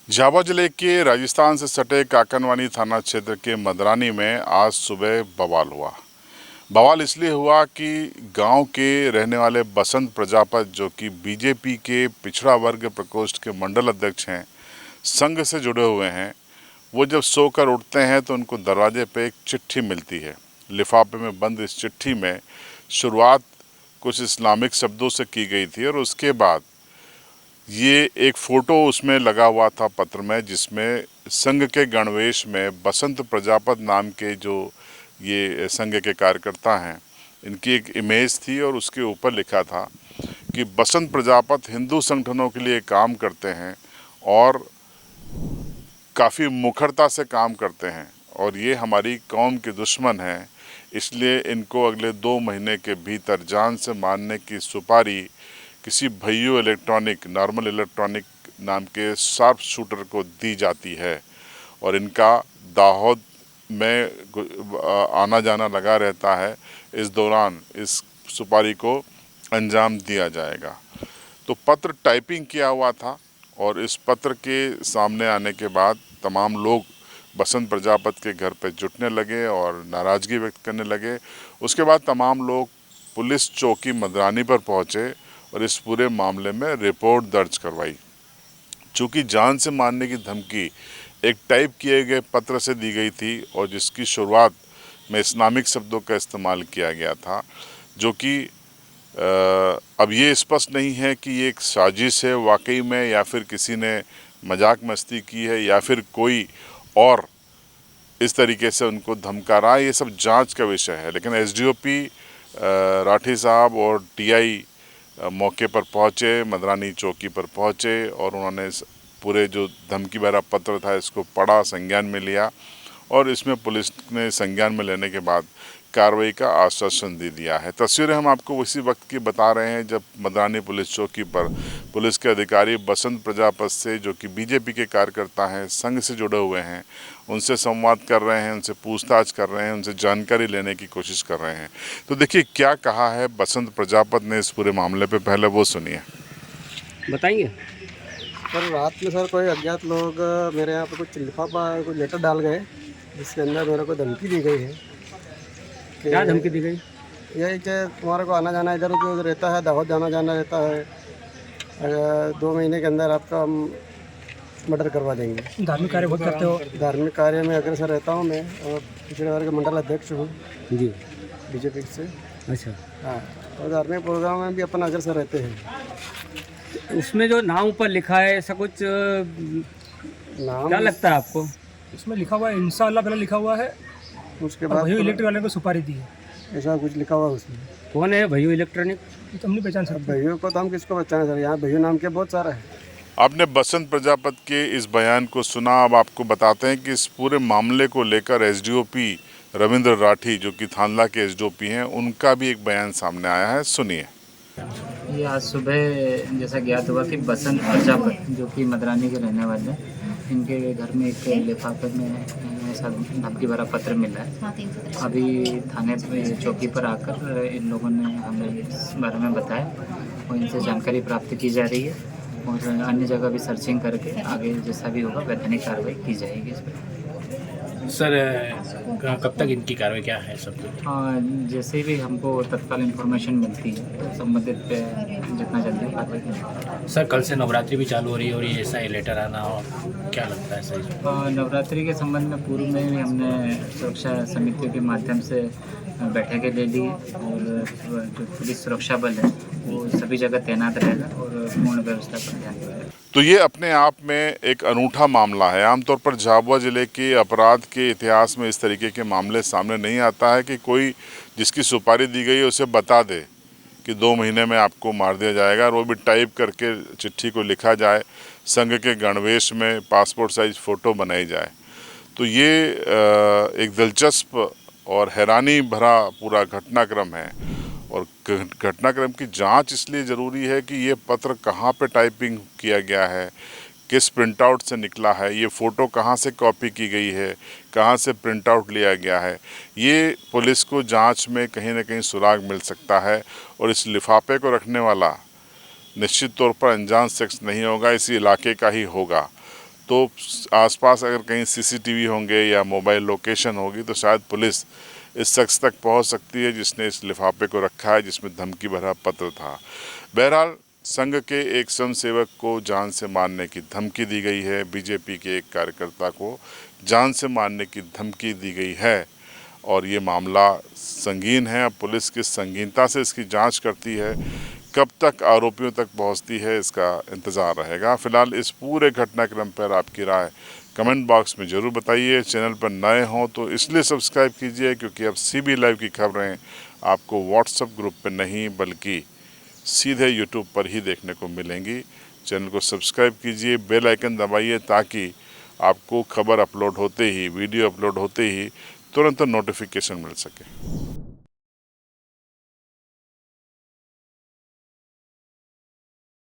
झाबुआ जिले के राजस्थान से सटे काकनवानी थाना क्षेत्र के मदरानी में आज सुबह बवाल हुआ। बवाल इसलिए हुआ कि गांव के रहने वाले बसंत प्रजापत, जो कि बीजेपी के पिछड़ा वर्ग प्रकोष्ठ के मंडल अध्यक्ष हैं, संघ से जुड़े हुए हैं, वो जब सोकर उठते हैं तो उनको दरवाजे पे एक चिट्ठी मिलती है। लिफाफे में बंद इस चिट्ठी में शुरुआत कुछ इस्लामिक शब्दों से की गई थी और उसके बाद ये एक फ़ोटो उसमें लगा हुआ था पत्र में, जिसमें संघ के गणवेश में बसंत प्रजापत नाम के जो ये संघ के कार्यकर्ता हैं, इनकी एक इमेज थी और उसके ऊपर लिखा था कि बसंत प्रजापत हिंदू संगठनों के लिए काम करते हैं और काफ़ी मुखरता से काम करते हैं और ये हमारी कौम के दुश्मन हैं, इसलिए इनको अगले 2 महीने के भीतर जान से मारने की सुपारी किसी भैयू इलेक्ट्रॉनिक, नॉर्मल इलेक्ट्रॉनिक नाम के शार्प शूटर को दी जाती है और इनका दाहोद में आना जाना लगा रहता है। इस दौरान इस सुपारी को अंजाम दिया जाएगा। तो पत्र टाइपिंग किया हुआ था और इस पत्र के सामने आने के बाद तमाम लोग बसंत प्रजापत के घर पर जुटने लगे और नाराज़गी व्यक्त करने लगे। उसके बाद तमाम लोग पुलिस चौकी मदरानी पर पहुंचे और इस पूरे मामले में रिपोर्ट दर्ज करवाई। चूँकि जान से मारने की धमकी एक टाइप किए गए पत्र से दी गई थी और जिसकी शुरुआत में इस्लामिक शब्दों का इस्तेमाल किया गया था, जो कि अब ये स्पष्ट नहीं है कि ये एक साजिश है वाकई में, या फिर किसी ने मजाक मस्ती की है, या फिर कोई और इस तरीके से उनको धमका रहा है। ये सब जांच का विषय है। लेकिन एसडीओपी राठी साहब और टीआई मौके पर पहुंचे, मदरानी चौकी पर पहुंचे और उन्होंने पूरे जो धमकी भरा पत्र था इसको पढ़ा, संज्ञान में लिया और इसमें पुलिस ने संज्ञान में लेने के बाद कार्रवाई का आश्वासन दे दिया है। तस्वीरें हम आपको उसी वक्त की बता रहे हैं जब मदरानी पुलिस चौकी पर पुलिस के अधिकारी बसंत प्रजापत से, जो कि बीजेपी के कार्यकर्ता हैं, संघ से जुड़े हुए हैं, उनसे संवाद कर रहे हैं, उनसे पूछताछ कर रहे हैं, उनसे जानकारी लेने की कोशिश कर रहे हैं। तो देखिए क्या कहा है बसंत प्रजापत ने इस पूरे मामले पे, पहले वो सुनिए। बताएंगे। सर रात में सर कोई अज्ञात लोग मेरे यहाँ पे कुछ लिफाफा कुछ लेटर डाल गए, जिसके अंदर मेरे को धमकी दी गई है। क्या धमकी दी गई? यही कि तुम्हारे को आना जाना इधर उधर रहता है, दावत जाना जाना रहता है, 2 महीने के अंदर आपका मर्डर करवा देंगे। धार्मिक कार्य बहुत करते हो? धार्मिक कार्य में अग्रसर रहता हूँ मैं और पिछड़े वर्ग मंडल अध्यक्ष हूँ जी, बीजेपी से। अच्छा। हाँ, और धार्मिक प्रोग्राम में भी अपन अग्रसर रहते हैं। उसमें जो नाम ऊपर लिखा है ऐसा कुछ नाम क्या लगता है आपको? इसमें लिखा हुआ है इंशाअल्लाह पहले लिखा हुआ है, उसके और बाद भैया इलेक्ट्रिक वाले को सुपारी दी है। ऐसा कुछ लिखा हुआ है उसमें। कौन है भैयू इलेक्ट्रॉनिक? ये तो हम नहीं पहचान सकते। भैया को तो हम किसको बचाएं सर, यहाँ भैया नाम के बहुत सारा है। आपने बसंत प्रजापत के इस बयान को सुना। अब आपको बताते हैं कि इस पूरे मामले को लेकर एसडीओपी रविंद्र राठी, जो कि थानला के एसडीओपी हैं, उनका भी एक बयान सामने आया है, सुनिए। ये आज सुबह जैसा ज्ञात हुआ कि बसंत प्रजापत, जो कि मदरानी के रहने वाले हैं, इनके घर में एक लिफाफे में ऐसा धमकी भरा पत्र मिला है। अभी थाने पे चौकी पर आकर इन लोगों ने हमें इस बारे में बताया और इनसे जानकारी प्राप्त की जा रही है और अन्य जगह भी सर्चिंग करके आगे जैसा भी होगा वैधानिक कार्रवाई की जाएगी इस पर। सर कब तक इनकी कार्रवाई क्या है सब कुछ? जैसे भी हमको तत्काल इन्फॉर्मेशन मिलती है तो संबंधित पे जितना जल्दी कार्रवाई की। सर कल से नवरात्रि भी चालू हो रही है और ये ऐसा ही लेटर आना, और क्या लगता है सर? नवरात्रि के संबंध में पूर्व में भी हमने सुरक्षा समितियों के माध्यम से बैठकें ले ली और जो पुलिस सुरक्षा बल है वो सभी जगह तैनात रहेगा और पूर्ण व्यवस्था पर ध्यान देगा। तो ये अपने आप में एक अनूठा मामला है। आमतौर पर झाबुआ जिले के अपराध के इतिहास में इस तरीके के मामले सामने नहीं आता है कि कोई जिसकी सुपारी दी गई है उसे बता दे कि 2 महीने में आपको मार दिया जाएगा, और वो भी टाइप करके चिट्ठी को लिखा जाए, संघ के गणवेश में पासपोर्ट साइज फ़ोटो बनाई जाए। तो ये एक दिलचस्प और हैरानी भरा पूरा घटनाक्रम है और घटनाक्रम की जांच इसलिए ज़रूरी है कि ये पत्र कहाँ पे टाइपिंग किया गया है, किस प्रिंटआउट से निकला है, ये फ़ोटो कहाँ से कॉपी की गई है, कहाँ से प्रिंटआउट लिया गया है। ये पुलिस को जांच में कहीं ना कहीं सुराग मिल सकता है और इस लिफाफे को रखने वाला निश्चित तौर पर अनजान शख्स नहीं होगा, इसी इलाके का ही होगा। तो आसपास अगर कहीं सीसीटीवी होंगे या मोबाइल लोकेशन होगी तो शायद पुलिस इस शख्स तक पहुंच सकती है जिसने इस लिफाफे को रखा है जिसमें धमकी भरा पत्र था। बहरहाल संघ के एक स्वयंसेवक को जान से मारने की धमकी दी गई है, बीजेपी के एक कार्यकर्ता को जान से मारने की धमकी दी गई है और ये मामला संगीन है। अब पुलिस किस संगीनता से इसकी जांच करती है, कब तक आरोपियों तक पहुंचती है, इसका इंतज़ार रहेगा। फिलहाल इस पूरे घटनाक्रम पर आपकी राय कमेंट बॉक्स में ज़रूर बताइए। चैनल पर नए हों तो इसलिए सब्सक्राइब कीजिए क्योंकि अब CB लाइव की खबरें आपको व्हाट्सएप ग्रुप पर नहीं बल्कि सीधे यूट्यूब पर ही देखने को मिलेंगी। चैनल को सब्सक्राइब कीजिए, बेल आइकन दबाइए ताकि आपको खबर अपलोड होते ही, वीडियो अपलोड होते ही तुरंत नोटिफिकेशन मिल सके।